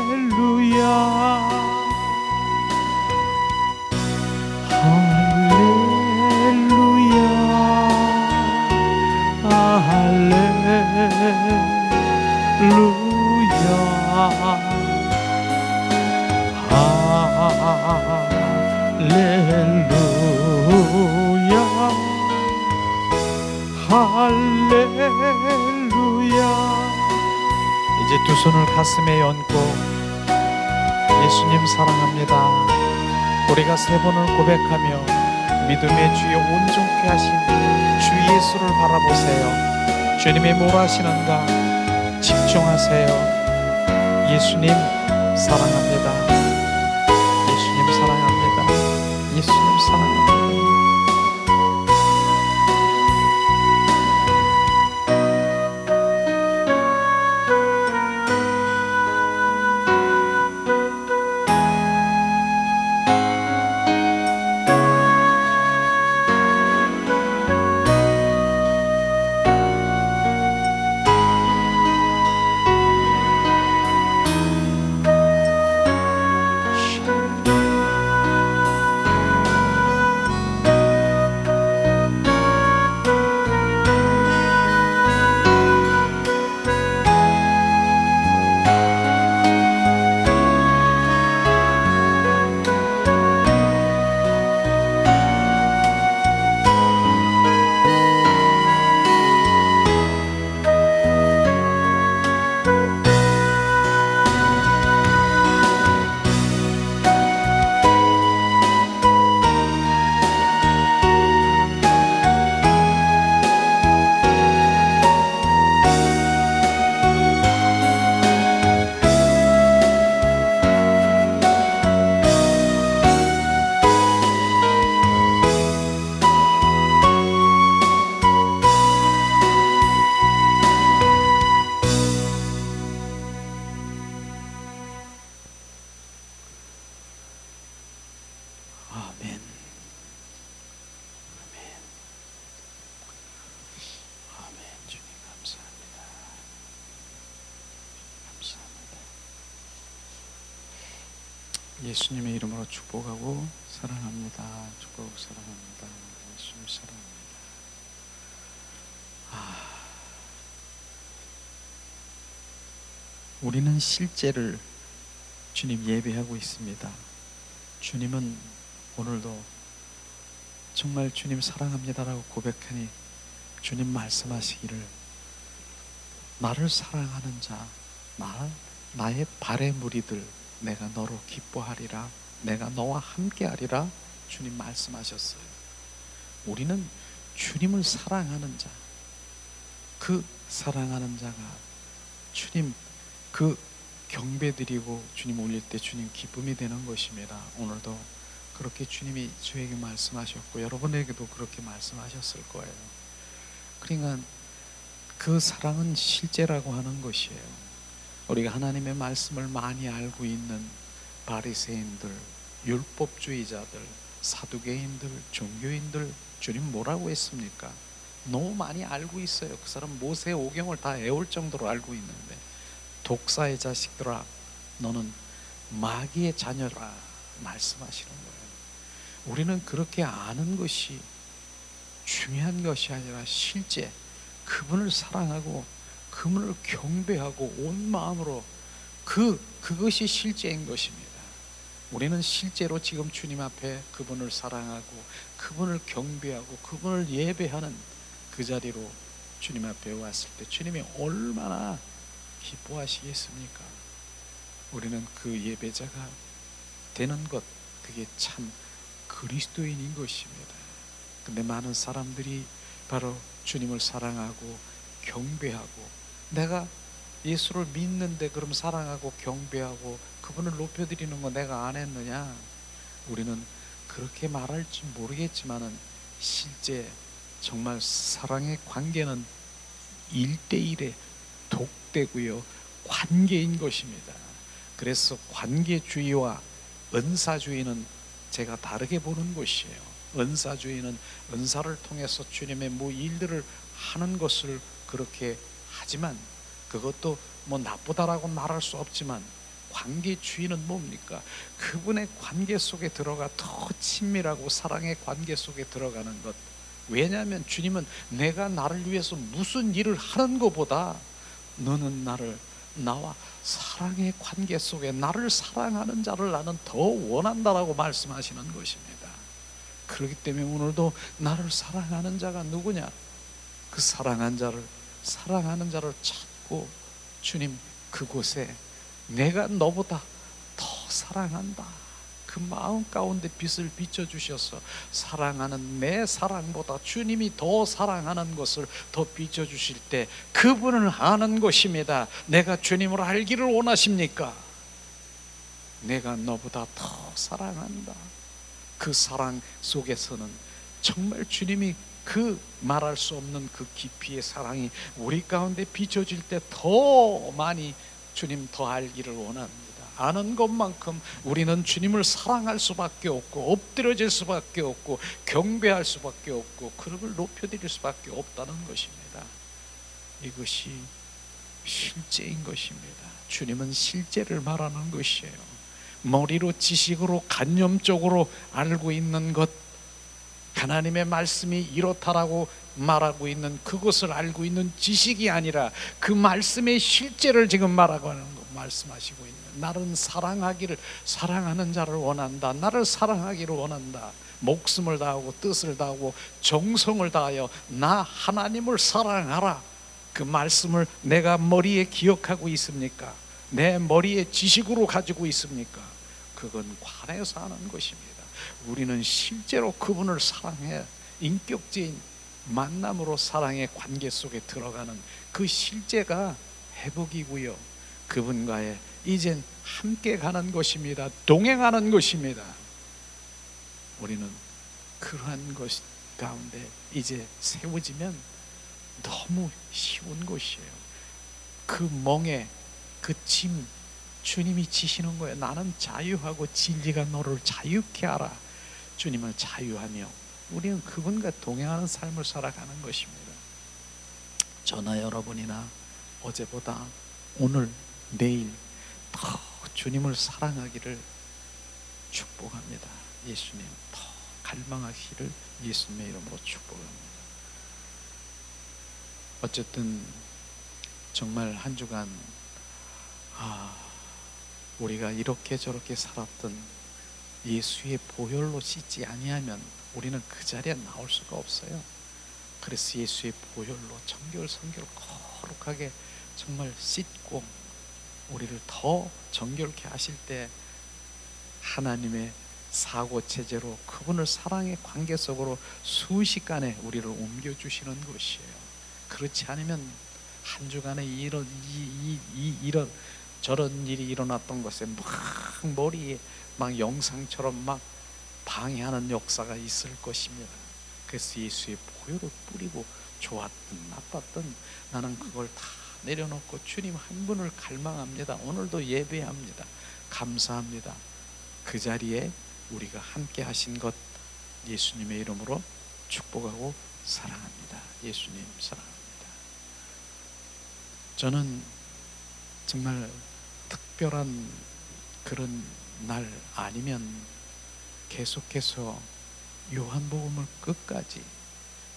할렐루야 할렐루야. 이제 두 손을 가슴에 얹고 예수님 사랑합니다. 우리가 세 번을 고백하며 믿음의 주여 온전케 하신 주 예수를 바라보세요. 주님이 뭘 하시는가 집중하세요. 예수님 사랑합니다. 예수님 사랑합니다. 예수님 사랑합니다. 아멘. 아멘. 주님 감사합니다. 감사합니다. 예수님의 이름으로 축복하고 사랑합니다. 축복하고 사랑합니다. 예수님 사랑합니다. 우리는 실제를 주님 예배하고 있습니다. 주님은 오늘도 정말 주님 사랑합니다라고 고백하니 주님 말씀하시기를 나를 사랑하는 자, 나의 발의 무리들 내가 너로 기뻐하리라, 내가 너와 함께하리라 주님 말씀하셨어요. 우리는 주님을 사랑하는 자, 그 사랑하는 자가 주님 그 경배드리고 주님 올릴 때 주님 기쁨이 되는 것입니다. 오늘도 그렇게 주님이 저에게 말씀하셨고 여러분에게도 그렇게 말씀하셨을 거예요. 그러니까 그 사랑은 실제라고 하는 것이에요. 우리가 하나님의 말씀을 많이 알고 있는 바리새인들, 율법주의자들, 사두개인들, 종교인들 주님 뭐라고 했습니까? 너무 많이 알고 있어요. 그 사람 모세 오경을 다 외울 정도로 알고 있는데 독사의 자식들아 너는 마귀의 자녀라 말씀하시는 거예요. 우리는 그렇게 아는 것이 중요한 것이 아니라 실제 그분을 사랑하고 그분을 경배하고 온 마음으로 그것이 실제인 것입니다. 우리는 실제로 지금 주님 앞에 그분을 사랑하고 그분을 경배하고 그분을 예배하는 그 자리로 주님 앞에 왔을 때 주님이 얼마나 기뻐하시겠습니까? 우리는 그 예배자가 되는 것, 그게 참 그리스도인인 것입니다. 근데 많은 사람들이 바로 주님을 사랑하고 경배하고, 내가 예수를 믿는데 그럼 사랑하고 경배하고 그분을 높여드리는 거 내가 안 했느냐? 우리는 그렇게 말할지 모르겠지만은 실제 정말 사랑의 관계는 1대1의 독되고요 관계인 것입니다. 그래서 관계주의와 은사주의는 제가 다르게 보는 것이에요. 은사주의는 은사를 통해서 주님의 일들을 하는 것을 그렇게 하지만, 그것도 나쁘다라고 말할 수 없지만, 관계주의는 뭡니까? 그분의 관계 속에 들어가 더 친밀하고 사랑의 관계 속에 들어가는 것. 왜냐하면 주님은 내가 나를 위해서 무슨 일을 하는 것보다 너는 나와 사랑의 관계 속에 나를 사랑하는 자를 나는 더 원한다라고 말씀하시는 것입니다. 그렇기 때문에 오늘도 나를 사랑하는 자가 누구냐? 그 사랑하는 자를 찾고, 주님 그곳에 내가 너보다 더 사랑한다, 그 마음 가운데 빛을 비춰주셔서 사랑하는 내 사랑보다 주님이 더 사랑하는 것을 더 비춰주실 때 그분을 아는 것입니다. 내가 주님을 알기를 원하십니까? 내가 너보다 더 사랑한다. 그 사랑 속에서는 정말 주님이 그 말할 수 없는 그 깊이의 사랑이 우리 가운데 비춰질 때 더 많이 주님 더 알기를 원합니다. 아는 것만큼 우리는 주님을 사랑할 수밖에 없고, 엎드려질 수밖에 없고, 경배할 수밖에 없고, 그를 높여드릴 수밖에 없다는 것입니다. 이것이 실제인 것입니다. 주님은 실제를 말하는 것이에요. 머리로 지식으로 간념적으로 알고 있는 것, 하나님의 말씀이 이렇다라고 말하고 있는 그것을 알고 있는 지식이 아니라 그 말씀의 실제를 지금 말하고 하는 거 말씀하시고 있는, 나는 사랑하는 자를 원한다. 나를 사랑하기를 원한다. 목숨을 다하고 뜻을 다하고 정성을 다하여 나 하나님을 사랑하라. 그 말씀을 내가 머리에 기억하고 있습니까? 내 머리에 지식으로 가지고 있습니까? 그건 관에서 하는 것입니다. 우리는 실제로 그분을 사랑해 인격적인 만남으로 사랑의 관계 속에 들어가는 그 실제가 회복이고요, 그분과의 이젠 함께 가는 것입니다. 동행하는 것입니다. 우리는 그러한 것 가운데 이제 세워지면 너무 쉬운 것이에요. 그 멍에 그 짐 주님이 지시는 거예요. 나는 자유하고 진리가 너를 자유케 하라. 주님을 자유하며 우리는 그분과 동행하는 삶을 살아가는 것입니다. 저나 여러분이나 어제보다 오늘 내일 더 주님을 사랑하기를 축복합니다. 예수님 더 갈망하기를 예수님의 이름으로 축복합니다. 어쨌든 정말 한 주간 우리가 이렇게 저렇게 살았던 예수의 보혈로 씻지 아니하면 우리는 그 자리에 나올 수가 없어요. 그래서 예수의 보혈로 정결 성결 거룩하게 정말 씻고 우리를 더 정결케 하실 때 하나님의 사고체제로 그분을 사랑의 관계 속으로 순식간에 우리를 옮겨주시는 것이에요. 그렇지 않으면 한 주간에 이런 저런 일이 일어났던 것에 막 머리에 막 영상처럼 막 방해하는 역사가 있을 것입니다. 그래서 예수의 보혈을 뿌리고 좋았든 나빴든 나는 그걸 다 내려놓고 주님 한 분을 갈망합니다. 오늘도 예배합니다. 감사합니다. 그 자리에 우리가 함께 하신 것 예수님의 이름으로 축복하고 사랑합니다. 예수님 사랑합니다. 저는 정말 특별한 그런 날 아니면 계속해서 요한복음을 끝까지,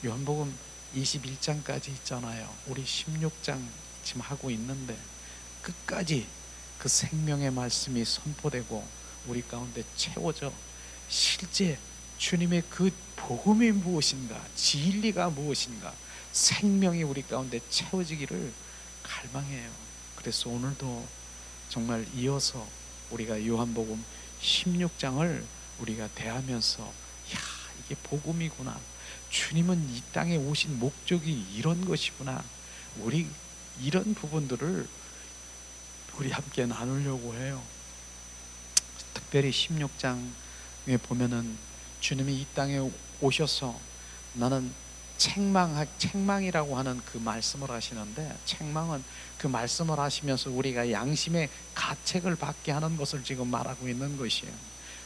요한복음 21장까지 있잖아요. 우리 16장 지금 하고 있는데 끝까지 그 생명의 말씀이 선포되고 우리 가운데 채워져 실제 주님의 그 복음이 무엇인가, 진리가 무엇인가, 생명이 우리 가운데 채워지기를 갈망해요. 그래서 오늘도 정말 이어서 우리가 요한복음 16장을 우리가 대하면서 이게 복음이구나, 주님은 이 땅에 오신 목적이 이런 것이구나, 우리 이런 부분들을 우리 함께 나누려고 해요. 특별히 16장에 보면은 주님이 이 땅에 오셔서 나는 책망이라고 하는 그 말씀을 하시는데, 책망은 그 말씀을 하시면서 우리가 양심의 가책을 받게 하는 것을 지금 말하고 있는 것이에요.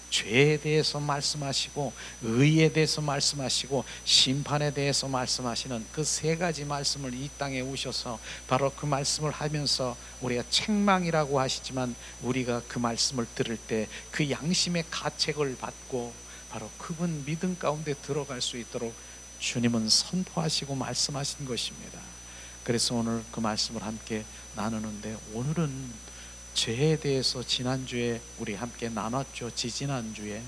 죄에 대해서 말씀하시고 의에 대해서 말씀하시고 심판에 대해서 말씀하시는 그 세 가지 말씀을 이 땅에 오셔서 바로 그 말씀을 하면서 우리가 책망이라고 하시지만 우리가 그 말씀을 들을 때 그 양심의 가책을 받고 바로 그분 믿음 가운데 들어갈 수 있도록 주님은 선포하시고 말씀하신 것입니다. 그래서 오늘 그 말씀을 함께 나누는데, 오늘은 죄에 대해서 지난주에 우리 함께 나눴죠. 지지난주에.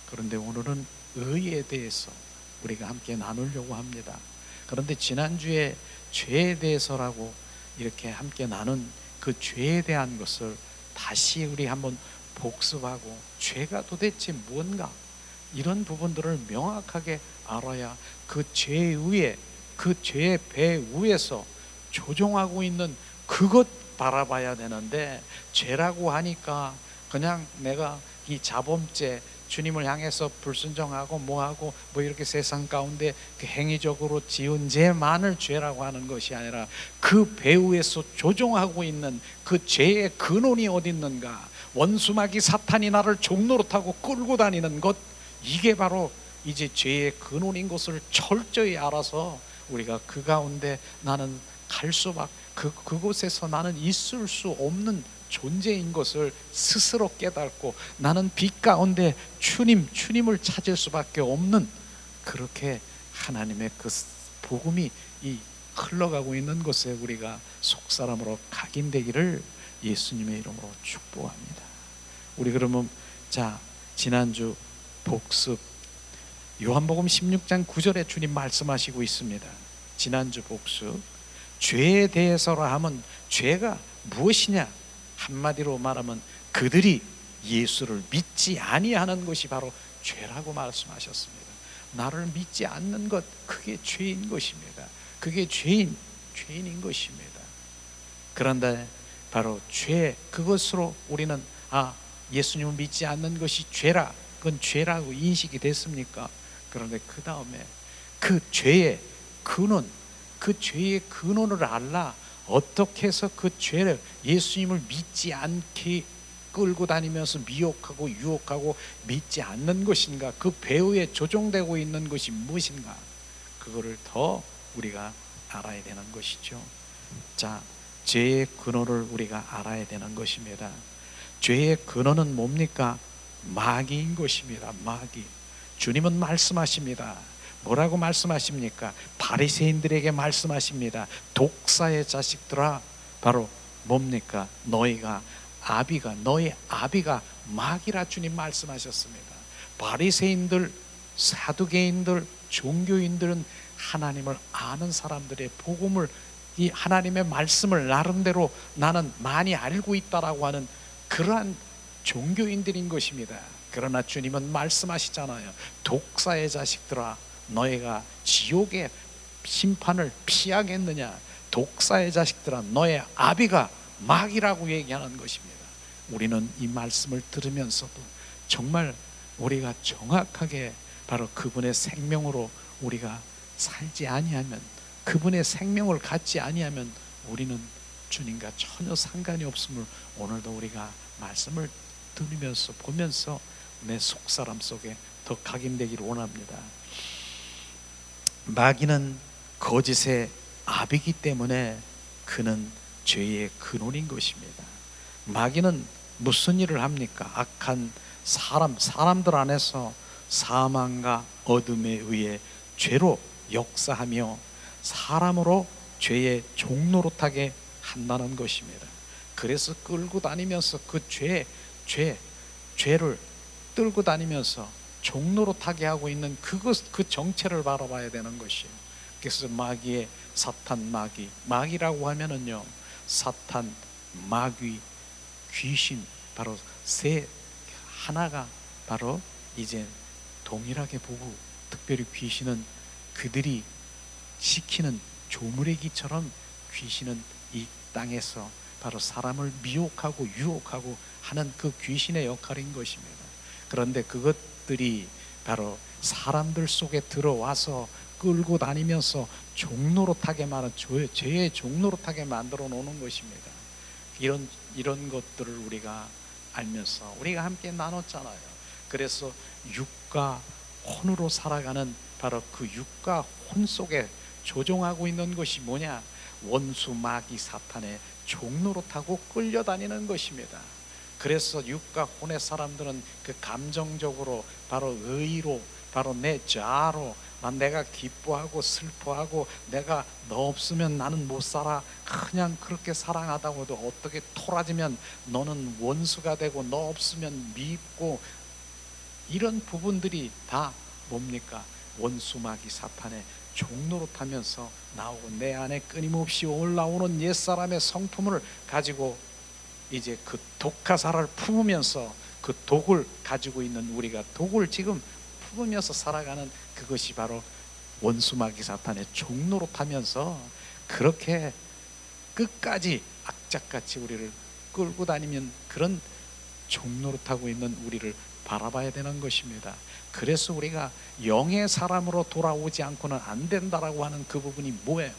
그런데 오늘은 의에 대해서 우리가 함께 나누려고 합니다. 그런데 지난주에 죄에 대해서라고 이렇게 함께 나눈 그 죄에 대한 것을 다시 우리 한번 복습하고, 죄가 도대체 뭔가 이런 부분들을 명확하게 알아야 그 죄 위에, 그 죄의 배 위에서 조종하고 있는 그것 바라봐야 되는데, 죄라고 하니까 그냥 내가 이 자범죄, 주님을 향해서 불순종하고 뭐하고 뭐 이렇게 세상 가운데 그 행위적으로 지은 죄만을 죄라고 하는 것이 아니라 그 배후에서 조종하고 있는 그 죄의 근원이 어디 있는가, 원수마귀 사탄이 나를 종노릇하고 끌고 다니는 것, 이게 바로 이제 죄의 근원인 것을 철저히 알아서 우리가 그 가운데 나는 갈 수밖에, 그곳에서 나는 있을 수 없는 존재인 것을 스스로 깨닫고 나는 빛 가운데 주님을 찾을 수밖에 없는, 그렇게 하나님의 그 복음이 이 흘러가고 있는 곳에 우리가 속사람으로 각인되기를 예수님의 이름으로 축복합니다. 우리 그러면 지난주 복습, 요한복음 16장 9절에 주님 말씀하시고 있습니다. 지난주 복습, 죄에 대해서라 하면 죄가 무엇이냐? 한마디로 말하면 그들이 예수를 믿지 아니하는 것이 바로 죄라고 말씀하셨습니다. 나를 믿지 않는 것, 그게 죄인 것입니다. 그게 죄인인 것입니다. 그런데 바로 죄, 그것으로 우리는 예수님을 믿지 않는 것이 죄라, 그건 죄라고 인식이 됐습니까? 그런데 그 다음에 그 죄의 근원, 그 죄의 근원을 알라 어떻게 해서 그 죄를, 예수님을 믿지 않게 끌고 다니면서 미혹하고 유혹하고 믿지 않는 것인가, 그 배후에 조종되고 있는 것이 무엇인가, 그거를 더 우리가 알아야 되는 것이죠. 죄의 근원을 우리가 알아야 되는 것입니다. 죄의 근원은 뭡니까? 마귀인 것입니다. 마귀. 주님은 말씀하십니다. 뭐라고 말씀하십니까? 바리새인들에게 말씀하십니다. 독사의 자식들아, 바로 뭡니까? 너의 아비가 마귀라 주님 말씀하셨습니다. 바리새인들, 사두개인들, 종교인들은 하나님을 아는 사람들의 복음을, 이 하나님의 말씀을 나름대로 나는 많이 알고 있다라고 하는 그러한 종교인들인 것입니다. 그러나 주님은 말씀하시잖아요. 독사의 자식들아, 너희가 지옥의 심판을 피하겠느냐? 독사의 자식들아, 너의 아비가 마귀라고 얘기하는 것입니다. 우리는 이 말씀을 들으면서도 정말 우리가 정확하게 바로 그분의 생명으로 우리가 살지 아니하면, 그분의 생명을 갖지 아니하면 우리는 주님과 전혀 상관이 없음을 오늘도 우리가 말씀을 들으면서 보면서 내 속사람 속에 더 각인되기를 원합니다. 마귀는 거짓의 아비이기 때문에 그는 죄의 근원인 것입니다. 마귀는 무슨 일을 합니까? 악한 사람들 안에서 사망과 어둠에 의해 죄로 역사하며 사람으로 죄의 종노릇하게 한다는 것입니다. 그래서 끌고 다니면서 그 죄를 끌고 다니면서 종노릇하게 하고 있는 그 정체를 바라봐야 되는 것이에요. 그래서 마귀의 마귀라고 하면은요, 사탄, 마귀, 귀신, 바로 하나가 바로 이제 동일하게 보고, 특별히 귀신은 그들이 시키는 조물애기처럼 귀신은 이 땅에서 바로 사람을 미혹하고 유혹하고 하는 그 귀신의 역할인 것입니다. 그런데 그것들이 바로 사람들 속에 들어와서 끌고 다니면서 종노릇하게 죄의 종노릇하게 만들어 놓는 것입니다. 이런 것들을 우리가 알면서 우리가 함께 나눴잖아요. 그래서 육과 혼으로 살아가는 바로 그 육과 혼 속에 조종하고 있는 것이 뭐냐? 원수 마귀 사탄의 종로로 타고 끌려다니는 것입니다. 그래서 육과 혼의 사람들은 그 감정적으로 바로 의로 바로 내 자아로 내가 기뻐하고 슬퍼하고 내가 너 없으면 나는 못 살아, 그냥 그렇게 사랑하다고도 어떻게 토라지면 너는 원수가 되고 너 없으면 밉고, 이런 부분들이 다 뭡니까? 원수 마귀 사탄의 종로로 타면서 나오고 내 안에 끊임없이 올라오는 옛사람의 성품을 가지고 이제 그 독화살을 품으면서 그 독을 가지고 있는 우리가 독을 지금 품으면서 살아가는 그것이 바로 원수 마귀 사탄의 종로로 타면서 그렇게 끝까지 악착같이 우리를 끌고 다니면 그런 종로로 타고 있는 우리를 바라봐야 되는 것입니다. 그래서 우리가 영의 사람으로 돌아오지 않고는 안 된다라고 하는 그 부분이 뭐예요?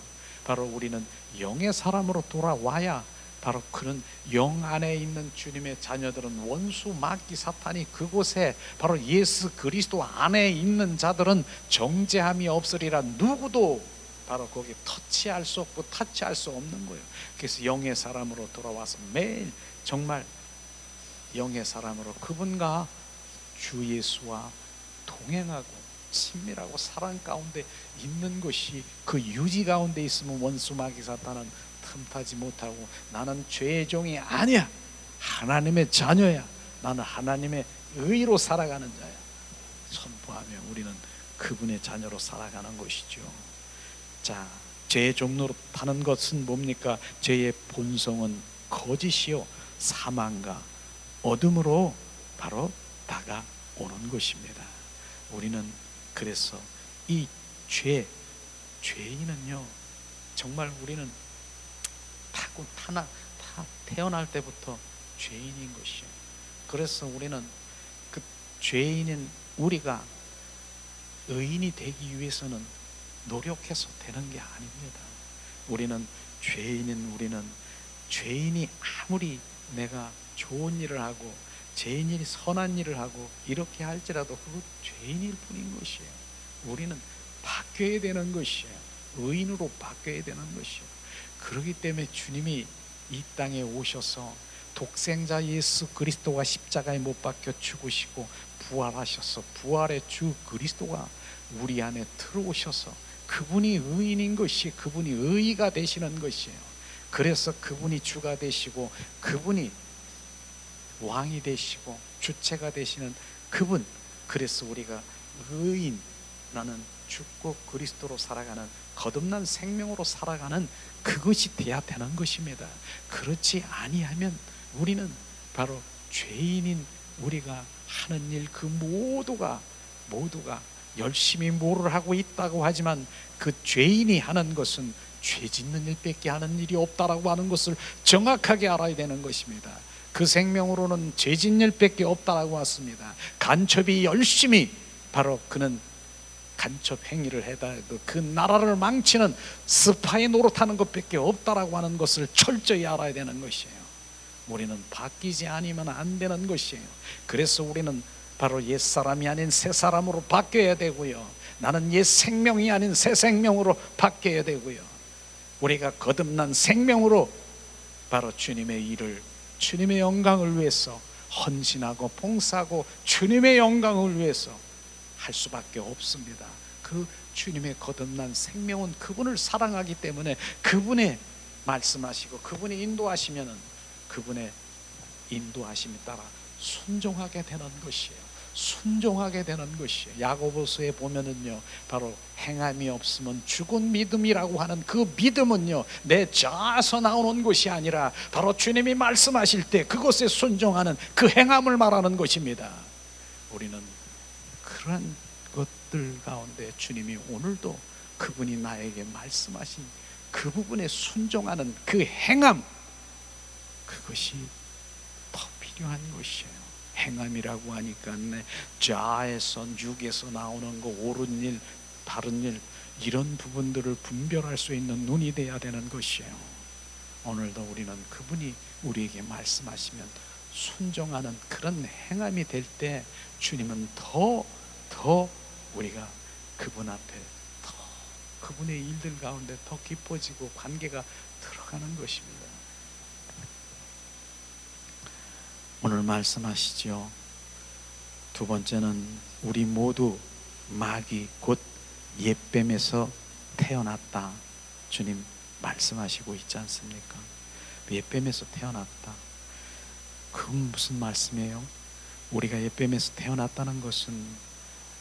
바로 우리는 영의 사람으로 돌아와야 바로 그런 영 안에 있는 주님의 자녀들은 원수 마귀 사탄이 그곳에 바로 예수 그리스도 안에 있는 자들은 정죄함이 없으리라. 누구도 바로 거기 터치할 수 없고 타치할 수 없는 거예요. 그래서 영의 사람으로 돌아와서 매일 정말 영의 사람으로 그분과 주 예수와 동행하고 친밀하고 사랑 가운데 있는 것이, 그 유지 가운데 있으면 원수 마귀 사탄은 틈타지 못하고 나는 죄의 종이 아니야, 하나님의 자녀야, 나는 하나님의 의로 살아가는 자야 선포하며 우리는 그분의 자녀로 살아가는 것이죠. 자, 죄의 종로로 타는 것은 뭡니까? 죄의 본성은 거짓이요 사망과 어둠으로 바로 다가오는 것입니다. 우리는 그래서 이 죄인은요 정말 우리는 다 태어날 때부터 죄인인 것이에요. 그래서 우리는 그 죄인인 우리가 의인이 되기 위해서는 노력해서 되는 게 아닙니다. 우리는 죄인이 아무리 내가 좋은 일을 하고 죄인이 선한 일을 하고 이렇게 할지라도 그것 죄인일 뿐인 것이에요. 우리는 바뀌어야 되는 것이에요. 의인으로 바뀌어야 되는 것이에요. 그렇기 때문에 주님이 이 땅에 오셔서 독생자 예수 그리스도가 십자가에 못 박혀 죽으시고 부활하셔서 부활의 주 그리스도가 우리 안에 들어오셔서 그분이 의인인 것이, 그분이 의가 되시는 것이에요. 그래서 그분이 주가 되시고 그분이 왕이 되시고 주체가 되시는 그분, 그래서 우리가 의인, 나는 죽고 그리스도로 살아가는 거듭난 생명으로 살아가는 그것이 돼야 되는 것입니다. 그렇지 아니하면 우리는 바로 죄인인 우리가 하는 일 그 모두가 열심히 뭐를 하고 있다고 하지만 그 죄인이 하는 것은 죄 짓는 일밖에 하는 일이 없다라고 하는 것을 정확하게 알아야 되는 것입니다. 그 생명으로는 죄 짓는 일밖에 없다라고 했습니다. 간첩이 열심히 바로 그는 간첩 행위를 해다 그 나라를 망치는 스파이 노릇하는 것밖에 없다라고 하는 것을 철저히 알아야 되는 것이에요. 우리는 바뀌지 않으면 안 되는 것이에요. 그래서 우리는 바로 옛사람이 아닌 새사람으로 바뀌어야 되고요, 나는 옛 생명이 아닌 새 생명으로 바뀌어야 되고요, 우리가 거듭난 생명으로 바로 주님의 일을, 주님의 영광을 위해서 헌신하고 봉사하고 주님의 영광을 위해서 할 수밖에 없습니다. 그 주님의 거듭난 생명은 그분을 사랑하기 때문에 그분의 말씀하시고 그분이 인도하시면은 그분의 인도하심에 따라 순종하게 되는 것이에요. 순종하게 되는 것이에요. 야고보서에 보면은요 바로 행함이 없으면 죽은 믿음이라고 하는 그 믿음은요 내 자아서 나오는 것이 아니라 바로 주님이 말씀하실 때 그것에 순종하는 그 행함을 말하는 것입니다. 우리는 그런 것들 가운데 주님이 오늘도 그분이 나에게 말씀하신 그 부분에 순종하는 그 행함, 그것이 더 필요한 것이에요. 행함이라고 하니까 내 자아에서 육에서 나오는 거, 옳은 일 바른 일, 이런 부분들을 분별할 수 있는 눈이 돼야 되는 것이에요. 오늘도 우리는 그분이 우리에게 말씀하시면 순종하는 그런 행함이 될 때 주님은 더 우리가 그분 앞에 더 그분의 일들 가운데 더 깊어지고 관계가 들어가는 것입니다. 오늘 말씀하시죠. 두 번째는 우리 모두 마귀 곧 옛뱀에서 태어났다. 주님 말씀하시고 있지 않습니까? 옛뱀에서 태어났다. 그건 무슨 말씀이에요? 우리가 옛뱀에서 태어났다는 것은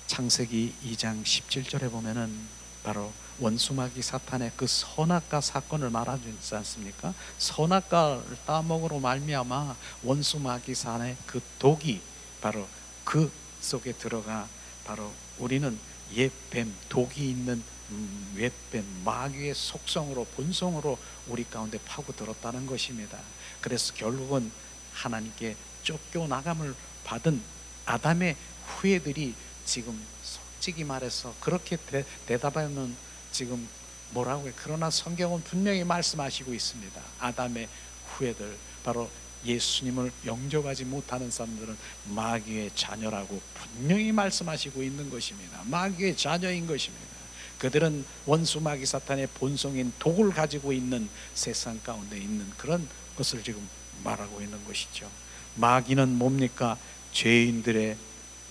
창세기 2장 17절에 보면은 바로 원수마귀 사탄의 그 선악과 사건을 말하지 않습니까? 선악과를 따먹으로 말미암아 원수마귀 산의 그 독이 바로 그 속에 들어가 바로 우리는 옛뱀, 독이 있는 옛뱀, 마귀의 속성으로 본성으로 우리 가운데 파고들었다는 것입니다. 그래서 결국은 하나님께 쫓겨나감을 받은 아담의 후예들이 지금 솔직히 말해서 그렇게 대답하면 지금 뭐라고 해요? 그러나 성경은 분명히 말씀하시고 있습니다. 아담의 후예들, 바로 예수님을 영접하지 못하는 사람들은 마귀의 자녀라고 분명히 말씀하시고 있는 것입니다. 마귀의 자녀인 것입니다. 그들은 원수 마귀 사탄의 본성인 독을 가지고 있는 세상 가운데 있는 그런 것을 지금 말하고 있는 것이죠. 마귀는 뭡니까? 죄인들의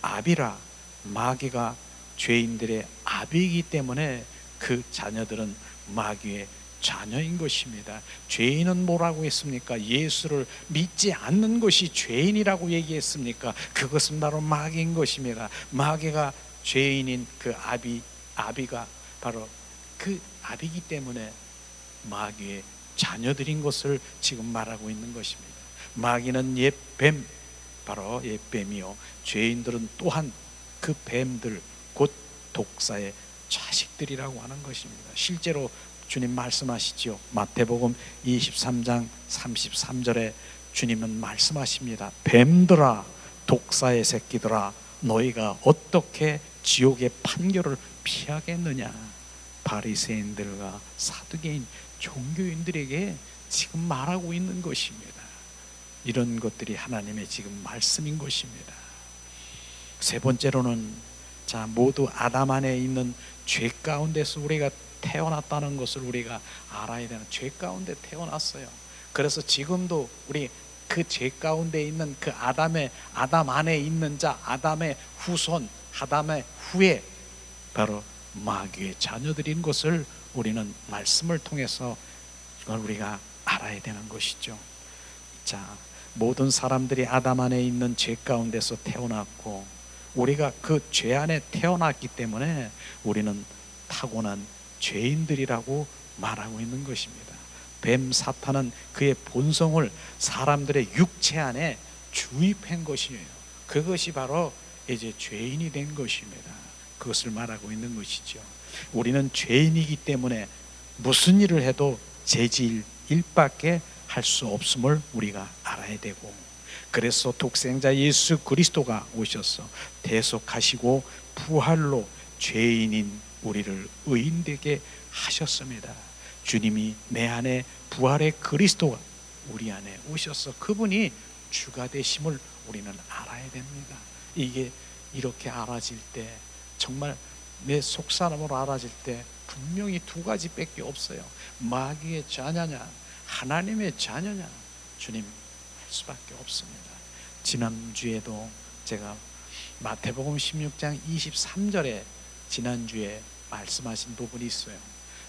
아비라. 마귀가 죄인들의 아비이기 때문에 그 자녀들은 마귀의 자녀인 것입니다. 죄인은 뭐라고 했습니까? 예수를 믿지 않는 것이 죄인이라고 얘기했습니까? 그것은 바로 마귀인 것입니다. 마귀가 죄인인 그 아비가 바로 그 아비이기 때문에 마귀의 자녀들인 것을 지금 말하고 있는 것입니다. 마귀는 옛뱀, 바로 옛뱀이요, 죄인들은 또한 그 뱀들 곧 독사의 자식들이라고 하는 것입니다. 실제로 주님 말씀하시죠. 마태복음 23장 33절에 주님은 말씀하십니다. 뱀들아, 독사의 새끼들아, 너희가 어떻게 지옥의 판결을 피하겠느냐. 바리새인들과 사두개인 종교인들에게 지금 말하고 있는 것입니다. 이런 것들이 하나님의 지금 말씀인 것입니다. 세 번째로는 모두 아담 안에 있는 죄 가운데서 우리가 태어났다는 것을 우리가 알아야 되는, 죄 가운데 태어났어요. 그래서 지금도 우리 그 죄 가운데 있는 그 아담 안에 있는 자, 아담의 후손, 아담의 후예, 바로 마귀의 자녀들인 것을 우리는 말씀을 통해서 우리가 알아야 되는 것이죠. 모든 사람들이 아담 안에 있는 죄 가운데서 태어났고 우리가 그 죄 안에 태어났기 때문에 우리는 타고난 죄인들이라고 말하고 있는 것입니다. 뱀 사탄은 그의 본성을 사람들의 육체 안에 주입한 것이에요. 그것이 바로 이제 죄인이 된 것입니다. 그것을 말하고 있는 것이죠. 우리는 죄인이기 때문에 무슨 일을 해도 죄질 일밖에 할 수 없음을 우리가 알아야 되고, 그래서 독생자 예수 그리스도가 오셔서 대속하시고 부활로 죄인인 우리를 의인되게 하셨습니다. 주님이 내 안에 부활의 그리스도가 우리 안에 오셔서 그분이 주가 되심을 우리는 알아야 됩니다. 이게 이렇게 알아질 때, 정말 내 속사람으로 알아질 때 분명히 두 가지밖에 없어요. 마귀의 자녀냐 하나님의 자녀냐, 주님 할 수밖에 없습니다. 지난주에도 제가 마태복음 16장 23절에 지난주에 말씀하신 부분이 있어요.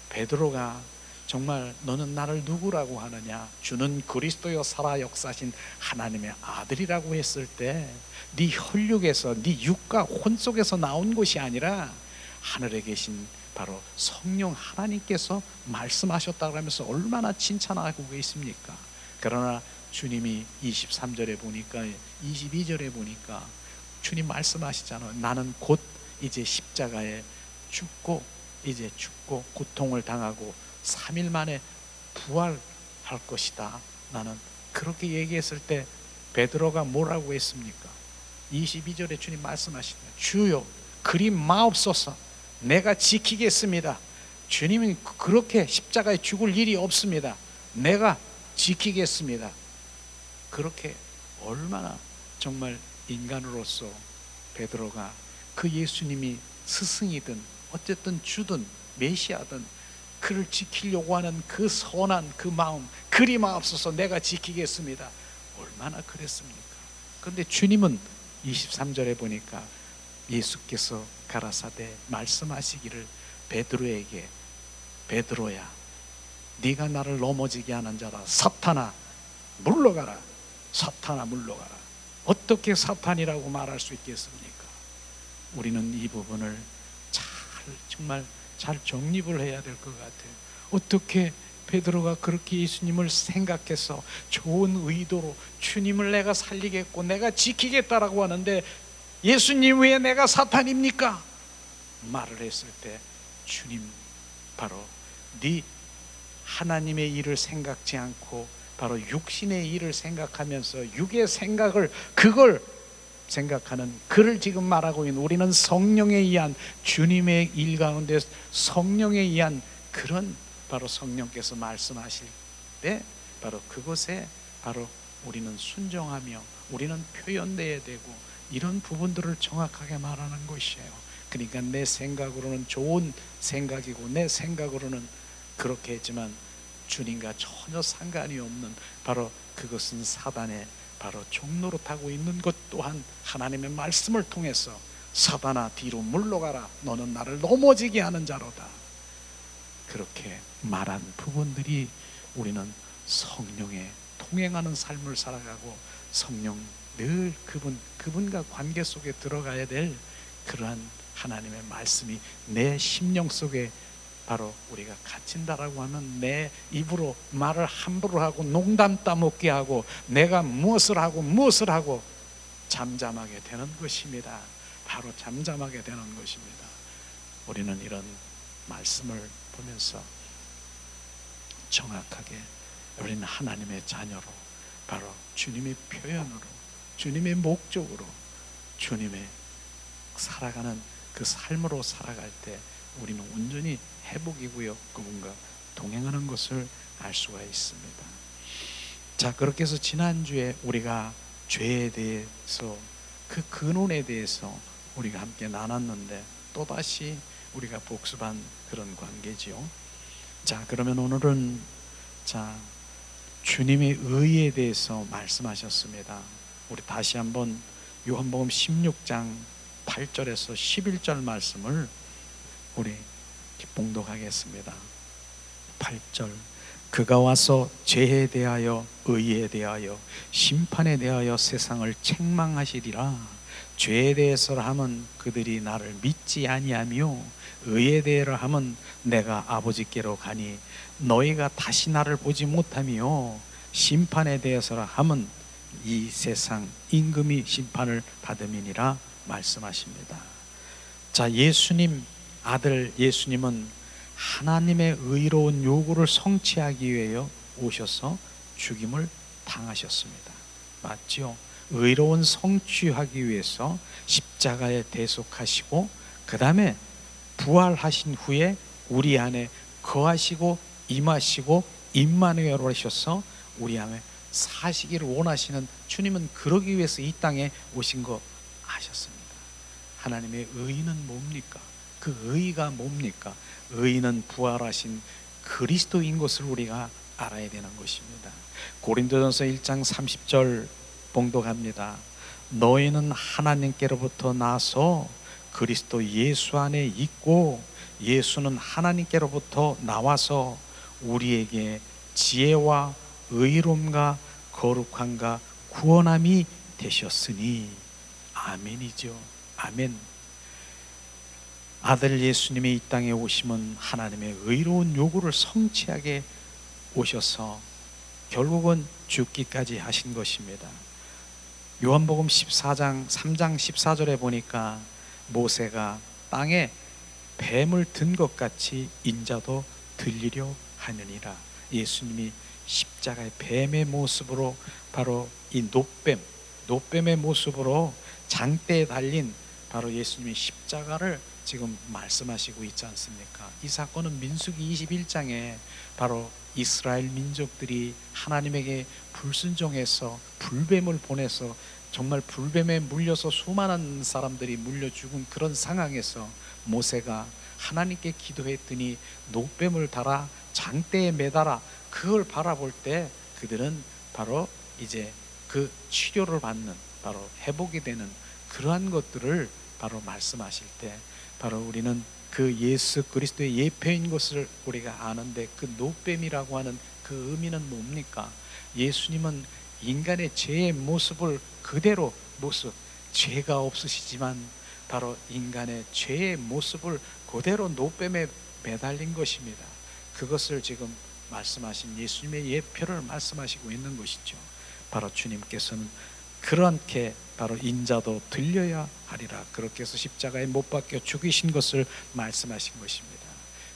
베드로가 정말 너는 나를 누구라고 하느냐, 주는 그리스도여 살아 역사하신 하나님의 아들이라고 했을 때 네 혈육에서, 네 육과 혼 속에서 나온 것이 아니라 하늘에 계신 바로 성령 하나님께서 말씀하셨다고 하면서 얼마나 칭찬하고 계십니까? 그러나 주님이 23절에 보니까, 22절에 보니까 주님 말씀하시잖아요. 나는 곧 이제 십자가에 죽고 고통을 당하고 3일 만에 부활할 것이다. 나는 그렇게 얘기했을 때 베드로가 뭐라고 했습니까? 22절에 주님 말씀하시네요. 주여 그리 마옵소서, 내가 지키겠습니다. 주님이 그렇게 십자가에 죽을 일이 없습니다. 내가 지키겠습니다. 그렇게 얼마나 정말 인간으로서 베드로가 그 예수님이 스승이든 어쨌든 주든 메시아든 그를 지키려고 하는 그 선한 그 마음, 그리 마옵소서 내가 지키겠습니다, 얼마나 그랬습니까? 그런데 주님은 23절에 보니까 예수께서 가라사대 말씀하시기를 베드로에게, 베드로야 네가 나를 넘어지게 하는 자라, 사탄아 물러가라, 사탄아 물러가라. 어떻게 사탄이라고 말할 수 있겠습니까? 우리는 이 부분을 정말 잘 정립을 해야 될 것 같아요. 어떻게 베드로가 그렇게 예수님을 생각해서 좋은 의도로 주님을 내가 살리겠고 내가 지키겠다라고 하는데 예수님 왜 내가 사탄입니까? 말을 했을 때 주님 바로 네 하나님의 일을 생각지 않고 바로 육신의 일을 생각하면서 육의 생각을 그걸 생각하는 그를 지금 말하고 있는, 우리는 성령에 의한 주님의 일 가운데 성령에 의한 그런 바로 성령께서 말씀하실 때 바로 그곳에 바로 우리는 순종하며 우리는 표현돼야 되고 이런 부분들을 정확하게 말하는 것이에요. 그러니까 내 생각으로는 좋은 생각이고 내 생각으로는 그렇게 했지만 주님과 전혀 상관이 없는 바로 그것은 사단의 바로 종노릇하고 있는 것 또한 하나님의 말씀을 통해서 사단아 뒤로 물러가라, 너는 나를 넘어지게 하는 자로다, 그렇게 말한 부분들이 우리는 성령에 통행하는 삶을 살아가고 성령 늘 그분과 관계 속에 들어가야 될 그러한 하나님의 말씀이 내 심령 속에 바로 우리가 갇힌다라고 하면 내 입으로 말을 함부로 하고 농담 따먹게 하고 내가 무엇을 하고 잠잠하게 되는 것입니다. 바로 잠잠하게 되는 것입니다. 우리는 이런 말씀을 보면서 정확하게 우리는 하나님의 자녀로 바로 주님의 표현으로 주님의 목적으로 주님의 살아가는 그 삶으로 살아갈 때 우리는 온전히 회복이고요 그분과 동행하는 것을 알 수가 있습니다. 자, 그렇게 해서 지난주에 우리가 죄에 대해서 그 근원에 대해서 우리가 함께 나눴는데 또다시 우리가 복습한 그런 관계지요. 자, 그러면 오늘은 주님의 의에 대해서 말씀하셨습니다. 우리 다시 한번 요한복음 16장 8절에서 11절 말씀을 우리 봉독하겠습니다. 8절, 그가 와서 죄에 대하여 의에 대하여 심판에 대하여 세상을 책망하시리라. 죄에 대해서라 하면 그들이 나를 믿지 아니하며 의에 대하여 하면 내가 아버지께로 가니 너희가 다시 나를 보지 못하며 심판에 대해서라 하면 이 세상 임금이 심판을 받음이니라 말씀하십니다. 자, 예수님 아들 예수님은 하나님의 의로운 요구를 성취하기 위해 오셔서 죽임을 당하셨습니다. 맞죠? 의로운 성취하기 위해서 십자가에 대속하시고 그 다음에 부활하신 후에 우리 안에 거하시고 임하시고 임마누엘 하셔서 우리 안에 사시기를 원하시는 주님은 그러기 위해서 이 땅에 오신 거 아셨습니다. 하나님의 의는 뭡니까? 그 의가 뭡니까? 의는 부활하신 그리스도인 것을 우리가 알아야 되는 것입니다. 고린도전서 1장 30절 봉독합니다. 너희는 하나님께로부터 나서 그리스도 예수 안에 있고 예수는 하나님께로부터 나와서 우리에게 지혜와 의로움과 거룩함과 구원함이 되셨으니. 아멘이죠. 아멘. 아들 예수님이 이 땅에 오심은 하나님의 의로운 요구를 성취하게 오셔서 결국은 죽기까지 하신 것입니다. 요한복음 14장 3장 14절에 보니까 모세가 땅에 뱀을 든 것 같이 인자도 들리려 하느니라. 예수님이 십자가의 뱀의 모습으로 바로 이 노뱀의 모습으로 장대에 달린 바로 예수님이 십자가를 지금 말씀하시고 있지 않습니까? 이 사건은 민수기 21장에 바로 이스라엘 민족들이 하나님에게 불순종해서 불뱀을 보내서 정말 불뱀에 물려서 수많은 사람들이 물려 죽은 그런 상황에서 모세가 하나님께 기도했더니 노뱀을 달아 장대에 매달아 그걸 바라볼 때 그들은 바로 이제 그 치료를 받는, 바로 회복이 되는 그러한 것들을 바로 말씀하실 때 바로 우리는 그 예수 그리스도의 예표인 것을 우리가 아는데, 그 노뱀이라고 하는 그 의미는 뭡니까? 예수님은 인간의 죄의 모습을 그대로 죄가 없으시지만 바로 인간의 죄의 모습을 그대로 노뱀에 매달린 것입니다. 그것을 지금 말씀하신 예수님의 예표를 말씀하시고 있는 것이죠. 바로 주님께서는 그렇게 바로 인자도 들려야 하리라, 그렇게 해서 십자가에 못 박혀 죽이신 것을 말씀하신 것입니다.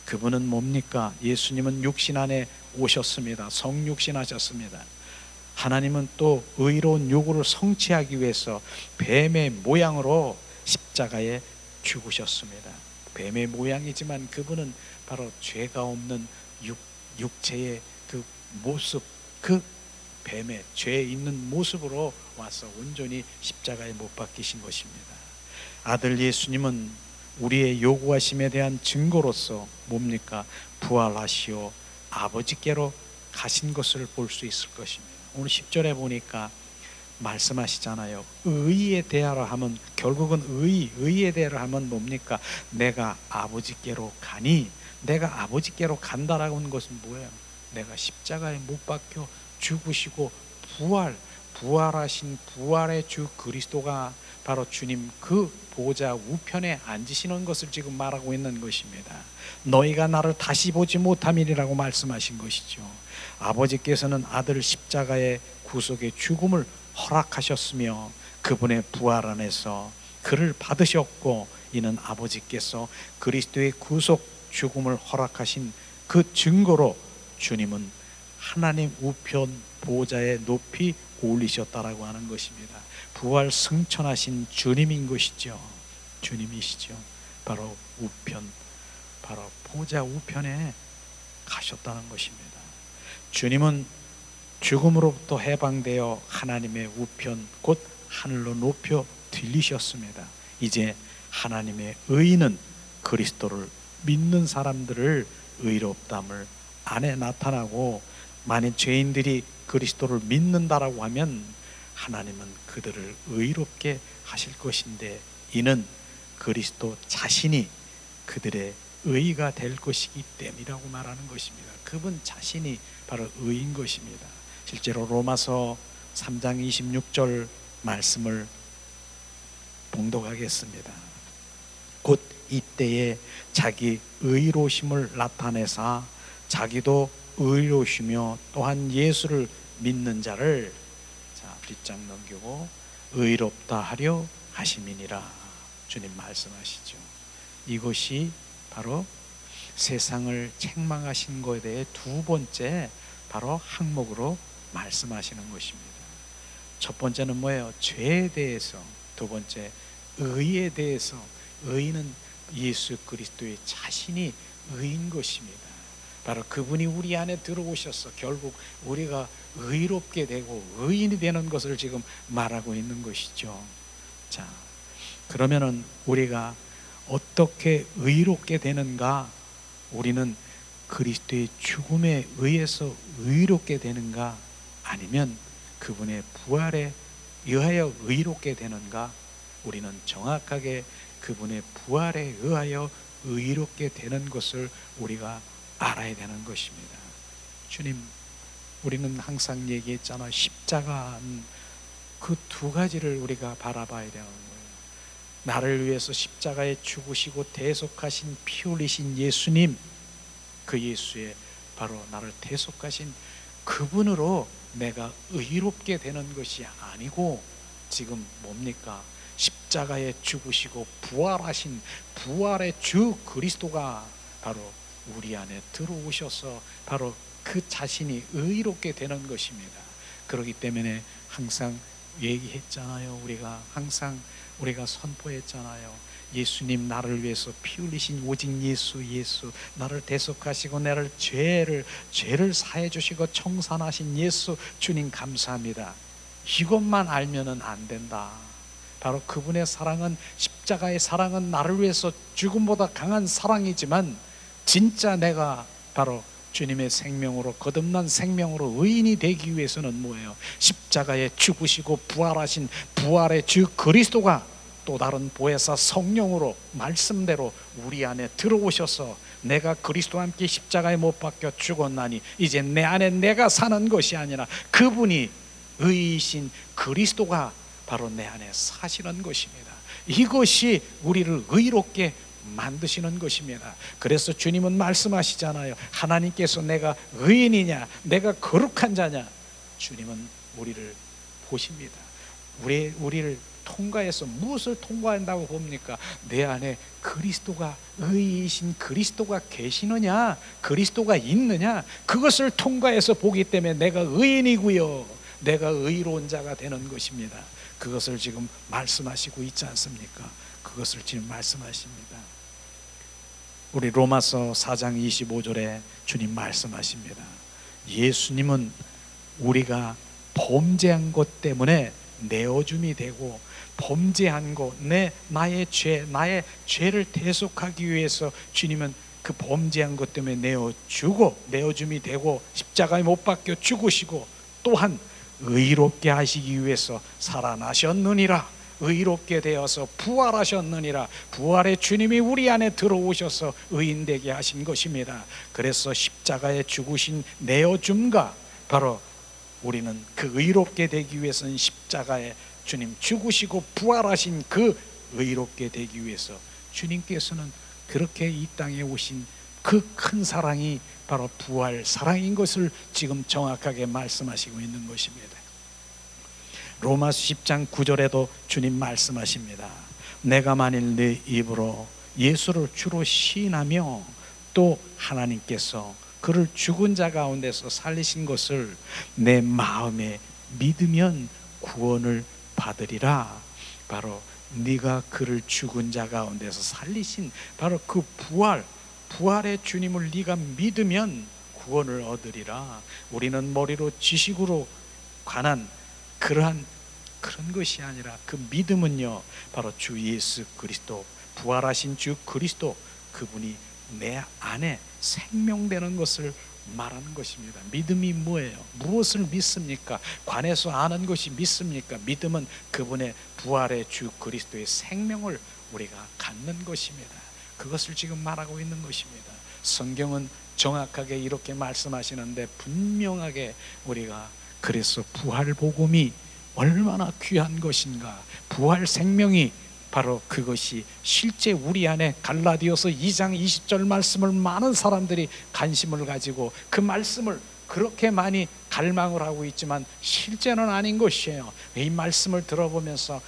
그분은 뭡니까? 예수님은 육신 안에 오셨습니다. 성육신하셨습니다. 하나님은 또 의로운 요구를 성취하기 위해서 뱀의 모양으로 십자가에 죽으셨습니다. 뱀의 모양이지만 그분은 바로 죄가 없는 육체의 그 모습, 그 뱀의 죄 있는 모습으로 와서 온전히 십자가에 못 박히신 것입니다. 아들 예수님은 우리의 요구하심에 대한 증거로서 뭡니까? 부활하시어 아버지께로 가신 것을 볼 수 있을 것입니다. 오늘 10절에 보니까 말씀하시잖아요. 의에 대하라 하면 결국은 의에 대하라 하면 뭡니까? 내가 아버지께로 가니, 내가 아버지께로 간다라고 하는 것은 뭐예요? 내가 십자가에 못 박혀 죽으시고 부활하신 부활의 주 그리스도가 바로 주님 그 보좌 우편에 앉으시는 것을 지금 말하고 있는 것입니다. 너희가 나를 다시 보지 못함이라고 말씀하신 것이죠. 아버지께서는 아들 십자가의 구속의 죽음을 허락하셨으며 그분의 부활 안에서 그를 받으셨고, 이는 아버지께서 그리스도의 구속 죽음을 허락하신 그 증거로 주님은 하나님 우편 보좌에 높이 올리셨다라고 하는 것입니다. 부활 승천하신 주님인 것이죠. 주님이시죠. 바로 우편, 바로 보좌 우편에 가셨다는 것입니다. 주님은 죽음으로부터 해방되어 하나님의 우편 곧 하늘로 높여 들리셨습니다. 이제 하나님의 의는 그리스도를 믿는 사람들을 의롭담을 안에 나타나고, 만일 죄인들이 그리스도를 믿는다라고 하면 하나님은 그들을 의롭게 하실 것인데, 이는 그리스도 자신이 그들의 의가 될 것이기 때문이라고 말하는 것입니다. 그분 자신이 바로 의인 것입니다. 실제로 로마서 3장 26절 말씀을 봉독하겠습니다. 곧 이때에 자기 의로심을 나타내사 자기도 의로우시며 또한 예수를 믿는 자를, 자 뒷장 넘기고, 의롭다 하려 하심이니라. 주님 말씀하시죠. 이것이 바로 세상을 책망하신 것에 대해 두 번째 바로 항목으로 말씀하시는 것입니다. 첫 번째는 뭐예요? 죄에 대해서, 두 번째 의에 대해서. 의는 예수 그리스도의 자신이 의인 것입니다. 바로 그분이 우리 안에 들어오셔서 결국 우리가 의롭게 되고 의인이 되는 것을 지금 말하고 있는 것이죠. 자, 그러면은 우리가 어떻게 의롭게 되는가? 우리는 그리스도의 죽음에 의해서 의롭게 되는가? 아니면 그분의 부활에 의하여 의롭게 되는가? 우리는 정확하게 그분의 부활에 의하여 의롭게 되는 것을 우리가 알아야 되는 것입니다. 주님, 우리는 항상 얘기했잖아. 십자가는 그 두 가지를 우리가 바라봐야 되는 거예요. 나를 위해서 십자가에 죽으시고 대속하신 피 흘리신 예수님, 그 예수의 바로 나를 대속하신 그분으로 내가 의롭게 되는 것이 아니고, 지금 뭡니까? 십자가에 죽으시고 부활하신 부활의 주 그리스도가 바로 우리 안에 들어오셔서 바로 그 자신이 의롭게 되는 것입니다. 그렇기 때문에 항상 얘기했잖아요. 우리가 항상 우리가 선포했잖아요. 예수님 나를 위해서 피 흘리신 오직 예수 나를 대속하시고 나를 죄를 사해 주시고 청산하신 예수 주님 감사합니다. 이것만 알면은 안 된다. 바로 그분의 사랑은, 십자가의 사랑은 나를 위해서 죽음보다 강한 사랑이지만 진짜 내가 바로 주님의 생명으로, 거듭난 생명으로 의인이 되기 위해서는 뭐예요? 십자가에 죽으시고 부활하신 부활의 주 그리스도가 또 다른 보혜사 성령으로 말씀대로 우리 안에 들어오셔서 내가 그리스도와 함께 십자가에 못 박혀 죽었나니 이제 내 안에 내가 사는 것이 아니라 그분이 의이신 그리스도가 바로 내 안에 사시는 것입니다. 이것이 우리를 의롭게 만드시는 것입니다. 그래서 주님은 말씀하시잖아요. 하나님께서 내가 의인이냐 내가 거룩한 자냐, 주님은 우리를 보십니다. 우리를 통과해서 무엇을 통과한다고 봅니까? 내 안에 그리스도가, 의이신 그리스도가 계시느냐, 그리스도가 있느냐, 그것을 통과해서 보기 때문에 내가 의인이고요, 내가 의로운 자가 되는 것입니다. 그것을 지금 말씀하시고 있지 않습니까? 그것을 지금 말씀하십니다. 우리 로마서 4장 25절에 주님 말씀하십니다. 예수님은 우리가 범죄한 것 때문에 내어줌이 되고, 범죄한 것, 나의 죄를 대속하기 위해서 주님은 그 범죄한 것 때문에 내어줌이 되고 십자가에 못 박혀 죽으시고 또한 의롭게 하시기 위해서 살아나셨느니라. 의롭게 되어서 부활하셨느니라. 부활의 주님이 우리 안에 들어오셔서 의인되게 하신 것입니다. 그래서 십자가에 죽으신 내어줌과 바로 우리는 그 의롭게 되기 위해서는 십자가에 주님 죽으시고 부활하신 그 의롭게 되기 위해서 주님께서는 그렇게 이 땅에 오신 그 큰 사랑이 바로 부활 사랑인 것을 지금 정확하게 말씀하시고 있는 것입니다. 로마서 10장 9절에도 주님 말씀하십니다. 내가 만일 내 입으로 예수를 주로 시인하며 또 하나님께서 그를 죽은 자 가운데서 살리신 것을 내 마음에 믿으면 구원을 받으리라. 바로 네가 그를 죽은 자 가운데서 살리신 바로 그 부활의 주님을 네가 믿으면 구원을 얻으리라. 우리는 머리로 지식으로 관한 그런 것이 아니라 그 믿음은요, 바로 주 예수 그리스도, 부활하신 주 그리스도, 그분이 내 안에 생명되는 것을 말하는 것입니다. 믿음이 뭐예요? 무엇을 믿습니까? 관해서 아는 것이 믿습니까? 믿음은 그분의 부활의 주 그리스도의 생명을 우리가 갖는 것입니다. 그것을 지금 말하고 있는 것입니다. 성경은 정확하게 이렇게 말씀하시는데 분명하게 우리가 그래서 부활 복음이 얼마나 귀한 것인가, 부활 생명이 바로 그것이 실제 우리 안에, 갈라디아서 2장 20절 말씀을 많은 사람들이 관심을 가지고 그 말씀을 그렇게 많이 갈망을 하고 있지만 실제는 아닌 것이에요. 이 말씀을 들어보면서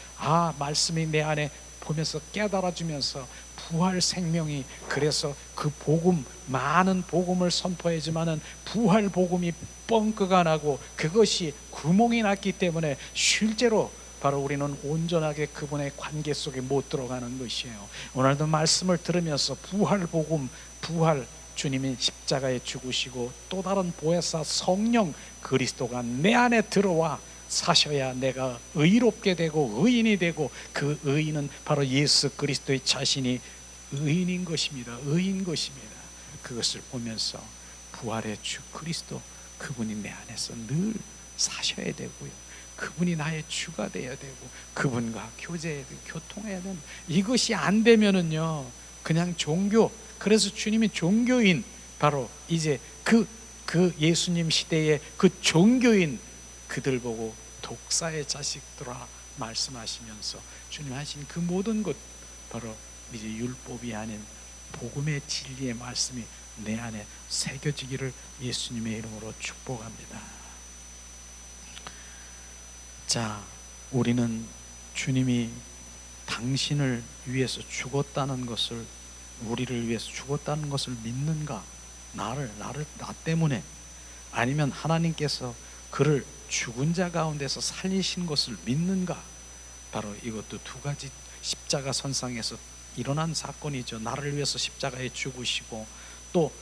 말씀이 내 안에 보면서 깨달아주면서 부활 생명이, 그래서 그 복음, 많은 복음을 선포하지만은 부활 복음이 뻥크가 나고 그것이 구멍이 났기 때문에 실제로 바로 우리는 온전하게 그분의 관계 속에 못 들어가는 것이에요. 오늘도 말씀을 들으면서 부활 복음, 부활 주님이 십자가에 죽으시고 또 다른 보혜사 성령 그리스도가 내 안에 들어와 사셔야 내가 의롭게 되고 의인이 되고, 그 의인은 바로 예수 그리스도의 자신이 의인인 것입니다. 의인 것입니다. 그것을 보면서 부활의 주 그리스도, 그분이 내 안에서 늘 사셔야 되고요, 그분이 나의 주가 되어야 되고 그분과 교제해야 되고 교통해야 되는, 이것이 안 되면은요 그냥 종교, 그래서 주님이 종교인, 바로 이제 그 예수님 시대의 그 종교인 그들 보고 독사의 자식들아 말씀하시면서 주님 하신 그 모든 것, 바로 이제 율법이 아닌 복음의 진리의 말씀이 내 안에 새겨지기를 예수님의 이름으로 축복합니다. 자, 우리는 주님이 당신을 위해서 죽었다는 것을, 우리를 위해서 죽었다는 것을 믿는가? 나 때문에, 아니면 하나님께서 그를 죽은 자 가운데서 살리신 것을 믿는가? 바로 이것도 두 가지 십자가 선상에서 일어난 사건이죠. 나를 위해서 십자가에 죽으시고 또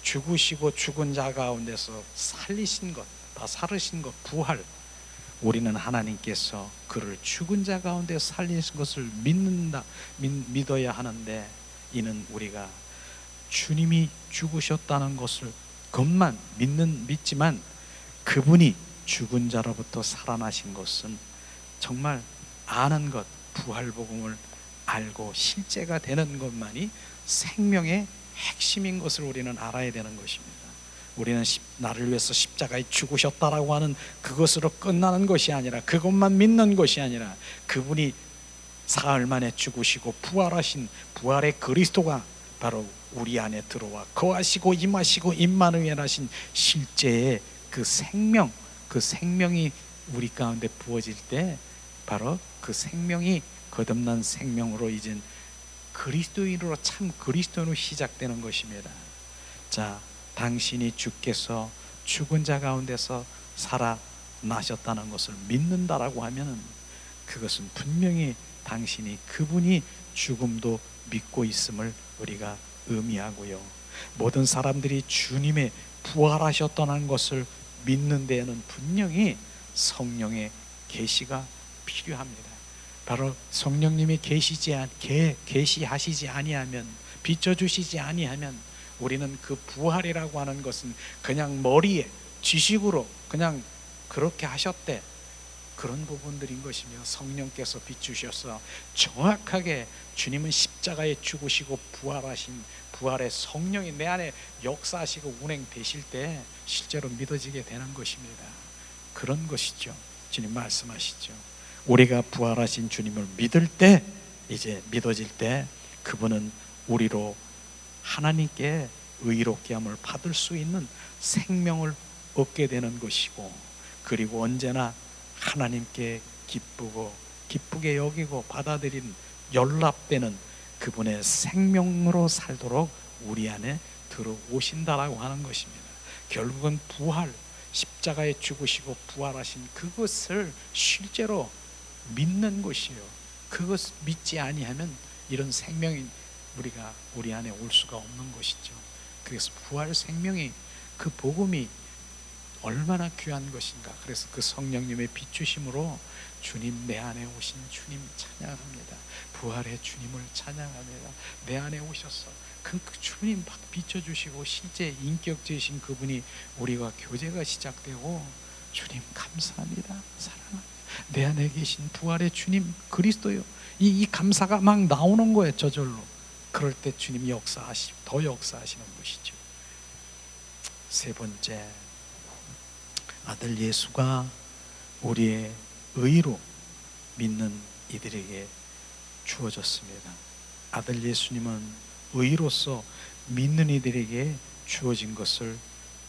죽으시고 죽은 자 가운데서 살리신 것, 살으신 것, 부활. 우리는 하나님께서 그를 죽은 자 가운데 살리신 것을 믿어야 하는데, 이는 우리가 주님이 죽으셨다는 것을 것만 믿지만 그분이 죽은 자로부터 살아나신 것은 정말 아는 것, 부활복음을 알고 실제가 되는 것만이 생명의 핵심인 것을 우리는 알아야 되는 것입니다. 우리는 나를 위해서 십자가에 죽으셨다라고 하는 그것으로 끝나는 것이 아니라, 그것만 믿는 것이 아니라, 그분이 사흘 만에 죽으시고 부활하신 부활의 그리스도가 바로 우리 안에 들어와 거하시고 임하시고 임마누엘 하신 실제의 그 생명, 그 생명이 우리 가운데 부어질 때 바로 그 생명이 거듭난 생명으로 이젠 그리스도인으로, 참 그리스도인으로 시작되는 것입니다. 자, 당신이 주께서 죽은 자 가운데서 살아나셨다는 것을 믿는다라고 하면은 그것은 분명히 당신이 그분이 죽음도 믿고 있음을 우리가 의미하고요. 모든 사람들이 주님의 부활하셨다는 것을 믿는 데에는 분명히 성령의 계시가 필요합니다. 바로 성령님이 계시하시지 아니하면, 비춰주시지 아니하면 우리는 그 부활이라고 하는 것은 그냥 머리에 지식으로 그냥 그렇게 하셨대, 그런 부분들인 것이며, 성령께서 비추셔서 정확하게 주님은 십자가에 죽으시고 부활하신 부활의 성령이 내 안에 역사하시고 운행되실 때 실제로 믿어지게 되는 것입니다. 그런 것이죠. 주님 말씀하시죠. 우리가 부활하신 주님을 믿을 때, 이제 믿어질 때 그분은 우리로 하나님께 의롭게 함을 받을 수 있는 생명을 얻게 되는 것이고, 그리고 언제나 하나님께 기쁘게 여기고 받아들인 연락되는 그분의 생명으로 살도록 우리 안에 들어오신다라고 하는 것입니다. 결국은 부활, 십자가에 죽으시고 부활하신 그것을 실제로 믿는 것이에요. 그것 믿지 아니하면 이런 생명이 우리 안에 올 수가 없는 것이죠. 그래서 부활 생명이, 그 복음이 얼마나 귀한 것인가. 그래서 그 성령님의 비추심으로 주님, 내 안에 오신 주님 찬양합니다. 부활의 주님을 찬양합니다. 내 안에 오셔서 그 주님 막 비춰주시고 실제 인격되신 그분이 우리와 교제가 시작되고, 주님 감사합니다, 사랑합니다, 내 안에 계신 부활의 주님 그리스도요, 이 감사가 막 나오는 거예요, 저절로. 그럴 때 주님이 더 역사하시는 것이죠. 세 번째, 아들 예수가 우리의 의로 믿는 이들에게 주어졌습니다. 아들 예수님은 의로서 믿는 이들에게 주어진 것을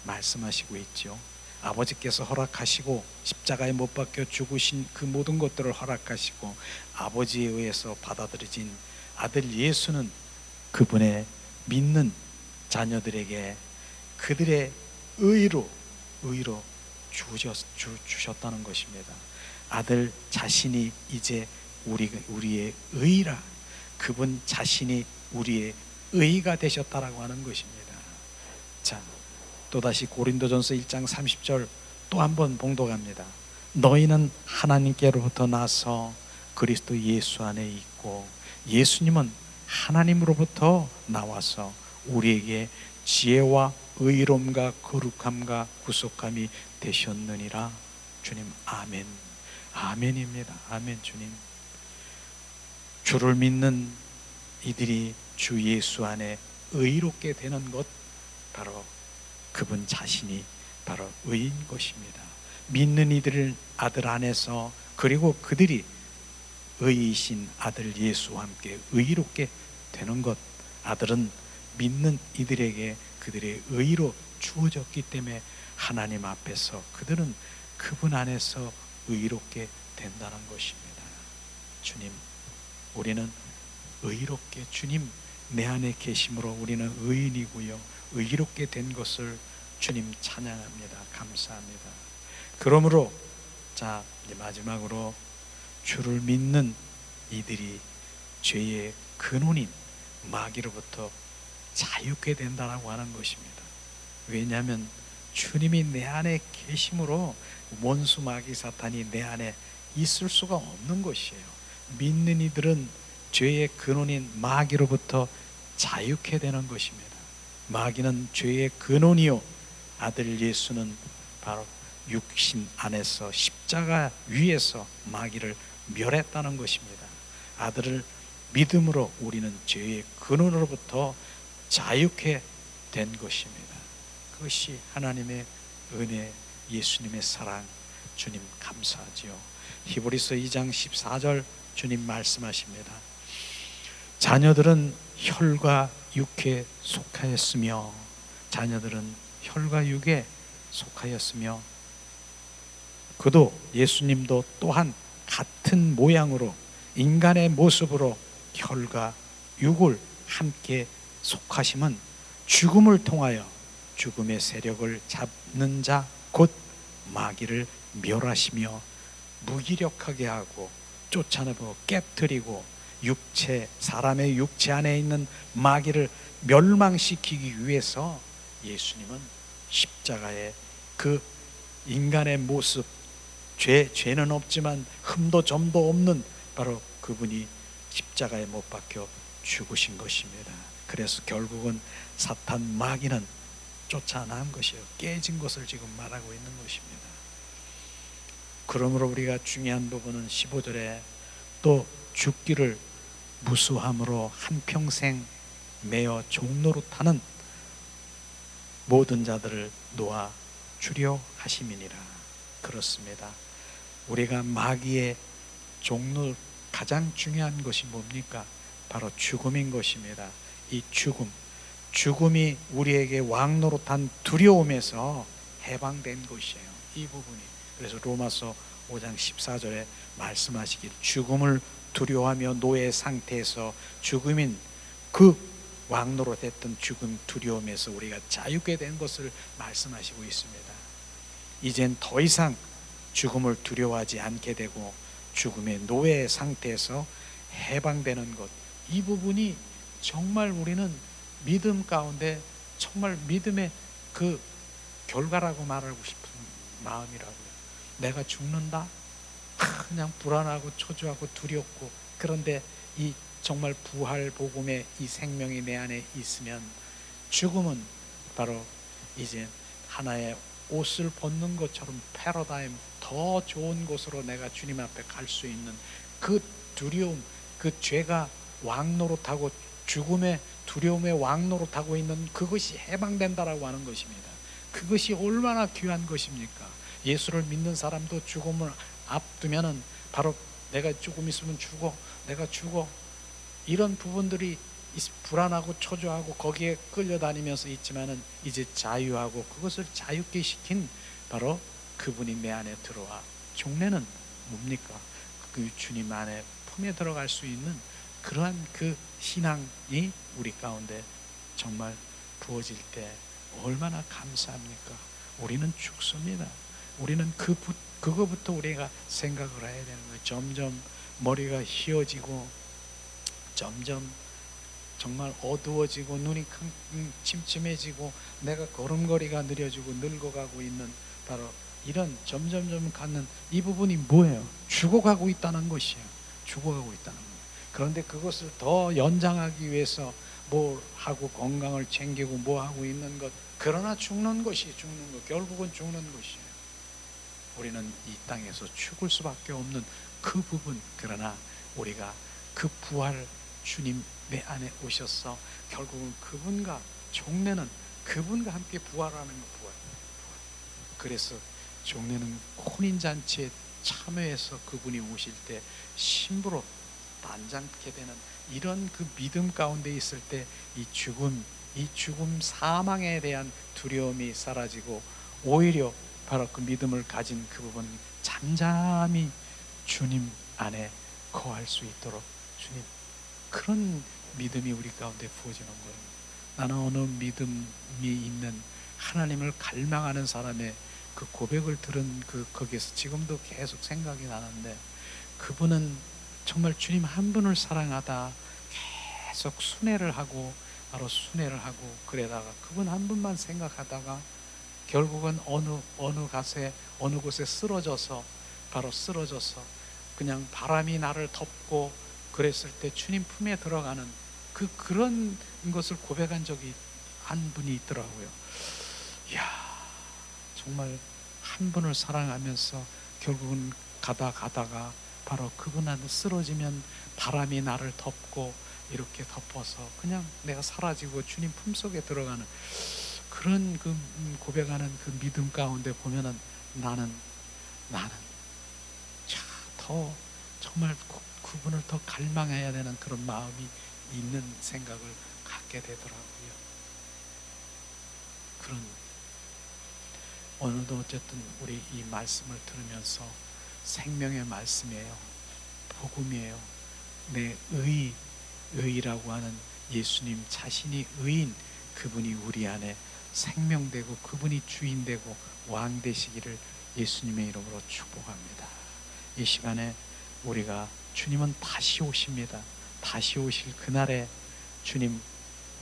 말씀하시고 있죠. 아버지께서 허락하시고 십자가에 못 박혀 죽으신 그 모든 것들을 허락하시고 아버지에 의해서 받아들여진 아들 예수는 그분의 믿는 자녀들에게 그들의 의로 주셨다는 것입니다. 아들 자신이 이제 우리의 의라, 그분 자신이 우리의 의가 되셨다라고 하는 것입니다. 자, 또다시 고린도전서 1장 30절 또 한번 봉독합니다. 너희는 하나님께로부터 나서 그리스도 예수 안에 있고 예수님은 하나님으로부터 나와서 우리에게 지혜와 의로움과 거룩함과 구속함이 되셨느니라. 주님 아멘. 아멘입니다. 아멘. 주님, 주를 믿는 이들이 주 예수 안에 의롭게 되는 것, 바로 그분 자신이 바로 의인 것입니다. 믿는 이들을 아들 안에서, 그리고 그들이 의이신 아들 예수와 함께 의롭게 되는 것, 아들은 믿는 이들에게 그들의 의로 주어졌기 때문에 하나님 앞에서 그들은 그분 안에서 의롭게 된다는 것입니다. 주님, 우리는 의롭게, 주님 내 안에 계심으로 우리는 의인이고요, 의롭게 된 것을 주님 찬양합니다. 감사합니다. 그러므로 자, 이제 마지막으로 주를 믿는 이들이 죄의 근원인 마귀로부터 자유케 된다라고 하는 것입니다. 왜냐하면 주님이 내 안에 계심으로 원수 마귀 사탄이 내 안에 있을 수가 없는 것이에요. 믿는 이들은 죄의 근원인 마귀로부터 자유케 되는 것입니다. 마귀는 죄의 근원이요, 아들 예수는 바로 육신 안에서 십자가 위에서 마귀를 멸했다는 것입니다. 아들을 믿음으로 우리는 죄의 근원으로부터 자유케 된 것입니다. 그것이 하나님의 은혜, 예수님의 사랑, 주님 감사하지요. 히브리서 2장 14절 주님 말씀하십니다. 자녀들은 혈과 육에 속하였으며, 자녀들은 혈과 육에 속하였으며, 그도 예수님도 또한 같은 모양으로 인간의 모습으로 혈과 육을 함께 속하심은 죽음을 통하여 죽음의 세력을 잡는 자 곧 마귀를 멸하시며 무기력하게 하고 쫓아내고 깨뜨리고 사람의 육체 안에 있는 마귀를 멸망시키기 위해서 예수님은 십자가에 그 인간의 모습, 죄는 없지만 흠도 점도 없는 바로 그분이 십자가에 못 박혀 죽으신 것입니다. 그래서 결국은 사탄 마귀는 쫓아난 것이요, 깨진 것을 지금 말하고 있는 것입니다. 그러므로 우리가 중요한 부분은 15절에 또 죽기를 무수함으로 한평생 매어 종노릇하는 모든 자들을 놓아 주려 하심이니라. 그렇습니다. 우리가 마귀의 종노, 가장 중요한 것이 뭡니까? 바로 죽음인 것입니다. 이 죽음이 우리에게 왕노릇한 두려움에서 해방된 것이에요. 이 부분이. 그래서 로마서 5장 14절에 말씀하시길, 죽음을 두려워하며 노예 상태에서 죽음인 그 왕노릇했던 죽음 두려움에서 우리가 자유케 된 것을 말씀하시고 있습니다. 이젠 더 이상 죽음을 두려워하지 않게 되고 죽음의 노예 상태에서 해방되는 것, 이 부분이 정말 우리는 믿음 가운데 정말 믿음의 그 결과라고 말하고 싶은 마음이라고요. 내가 죽는다? 그냥 불안하고 초조하고 두렵고, 그런데 이 정말 부활 복음의 이 생명이 내 안에 있으면 죽음은 바로 이제 하나의 옷을 벗는 것처럼 패러다임, 더 좋은 곳으로 내가 주님 앞에 갈 수 있는 그 두려움, 그 죄가 왕노릇하고 죽음의 두려움의 왕노릇하고 있는 그것이 해방된다라고 하는 것입니다. 그것이 얼마나 귀한 것입니까? 예수를 믿는 사람도 죽음을 앞두면은 바로 내가 조금 있으면 죽어, 내가 죽어, 이런 부분들이 불안하고 초조하고 거기에 끌려다니면서 있지만은 이제 자유하고 그것을 자유케 시킨 바로 그분이 내 안에 들어와. 종례는 뭡니까? 그 주님 안에 품에 들어갈 수 있는 그러한 그 신앙이 우리 가운데 정말 부어질 때 얼마나 감사합니까? 우리는 죽습니다. 우리는 그거부터 우리가 생각을 해야 되는 거예요. 점점 머리가 휘어지고 점점 정말 어두워지고 눈이 침침해지고 내가 걸음걸이가 느려지고 늙어가고 있는 바로 이런 점점점 갖는 이 부분이 뭐예요? 죽어가고 있다는 것이에요. 죽어가고 있다는 거예요. 그런데 그것을 더 연장하기 위해서 뭘 하고 건강을 챙기고 뭐 하고 있는 것, 그러나 죽는 것이 죽는 것, 결국은 죽는 것이에요. 우리는 이 땅에서 죽을 수밖에 없는 그 부분, 그러나 우리가 그 부활 주님 내 안에 오셔서 결국은 그분과 종례는 그분과 함께 부활하는 거, 부활. 그래서 종례는 혼인잔치에 참여해서 그분이 오실 때 신부로 단장케 되는 이런 그 믿음 가운데 있을 때 이 죽음 사망에 대한 두려움이 사라지고 오히려 바로 그 믿음을 가진 그 부분, 잠잠히 주님 안에 거할 수 있도록 주님, 그런 믿음이 우리 가운데 부어지는 거예요. 나는 어느 믿음이 있는 하나님을 갈망하는 사람의 그 고백을 들은 거기에서 지금도 계속 생각이 나는데, 그분은 정말 주님 한 분을 사랑하다 계속 순회를 하고 바로 순회를 하고 그러다가 그분 한 분만 생각하다가 결국은 어느 곳에 쓰러져서 바로 쓰러져서 그냥 바람이 나를 덮고 그랬을 때 주님 품에 들어가는 그런 것을 고백한 적이 한 분이 있더라고요. 이야, 정말 한 분을 사랑하면서 결국은 가다가 바로 그분한테 쓰러지면 바람이 나를 덮고 이렇게 덮어서 그냥 내가 사라지고 주님 품속에 들어가는 그런 그 고백하는 그 믿음 가운데 보면은 나는 더 정말 그분을 더 갈망해야 되는 그런 마음이 있는 생각을 갖게 되더라고요. 그런 오늘도 어쨌든 우리 이 말씀을 들으면서 생명의 말씀이에요. 복음이에요. 내 의라고 하는 예수님 자신이 의인, 그분이 우리 안에 생명되고 그분이 주인되고 왕 되시기를 예수님의 이름으로 축복합니다. 이 시간에 주님은 다시 오십니다. 다시 오실 그날에 주님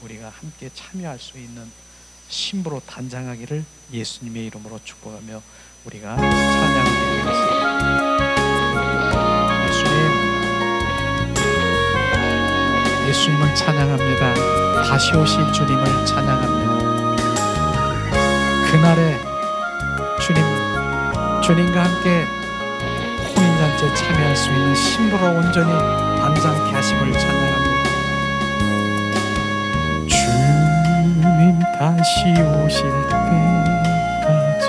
우리가 함께 참여할 수 있는 신부로 단장하기를 예수님의 이름으로 축복하며 우리가 찬양드리겠습니다. 예수님을 찬양합니다. 다시 오실 주님을 찬양합니다. 그날에 주님과 함께 혼인잔치에 참여할 수 있는 신부로 온전히 단장케 하심을 찬양합니다. 주님 다시 오실 때까지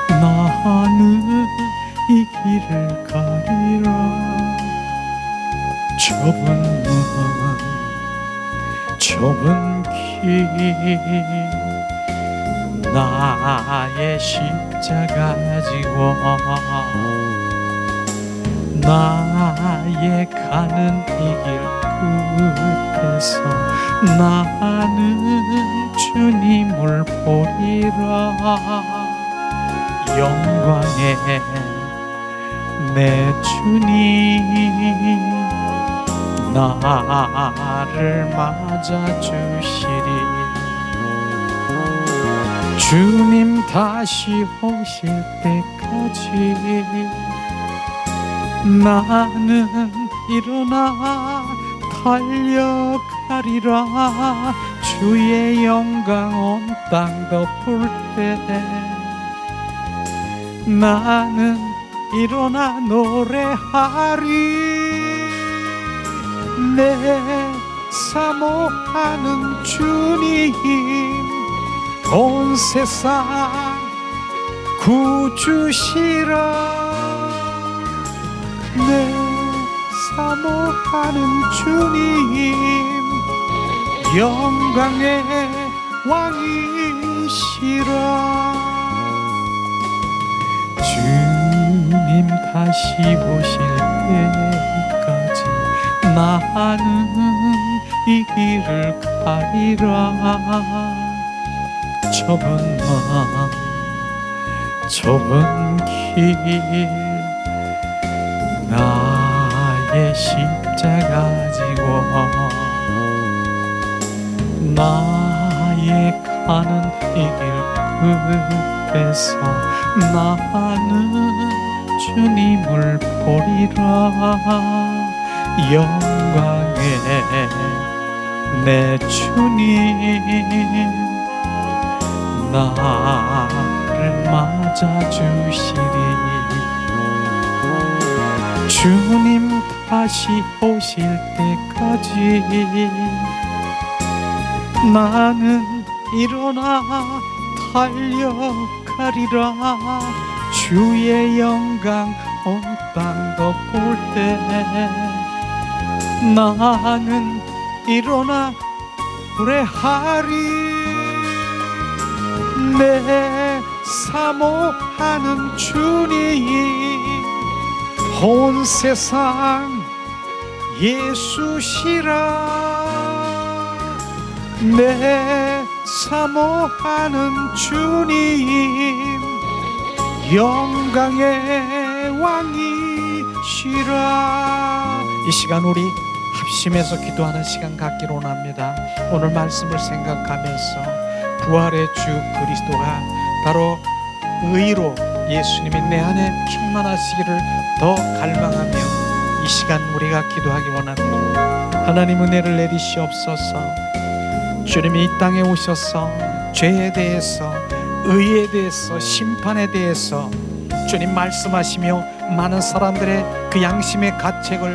나는 이 길을 가리라. 좁은 길 나의 십자가 지고 나의 가는 이 길 끝에서 나는 주님을 보리라. 영광의 내 주님 나를 맞아주시리. 주님 다시 오실 때까지 나는 일어나 달려가리라. 주의 영광 온 땅 덮을 때 나는 일어나 노래하리. 내 사모하는 주님 온 세상 구주시라. 내 사모하는 주님 영광의 왕이시라. 주님 다시 오실 때까지 나는 이 길을 가리라. 좁은 길 나의 십자가 지고 나의 가는 이 길 끝에서 나는 주님을 보리라. 영광의 내 주님 나를 맞아주시리. 주님 다시 오실 때까지 나는 일어나 달려가리라. 주의 영광 온 땅 덮을 때 나는 일어나 노래하리. 내 사모하는 주님 온 세상 예수시라. 내 사모하는 주님 영광의 왕이시라. 쉬라. 이 시간 우리 합심해서 기도하는 시간 갖기로 원합니다. 오늘 말씀을 생각하면서 부활의 주 그리스도가 바로 의로 예수님이 내 안에 충만하시기를 더 갈망하며 이 시간 우리가 기도하기 원합니다. 하나님 은혜를 내리시옵소서. 주님이 이 땅에 오셔서 죄에 대해서, 의에 대해서, 심판에 대해서 주님 말씀하시며 많은 사람들의 그 양심의 가책을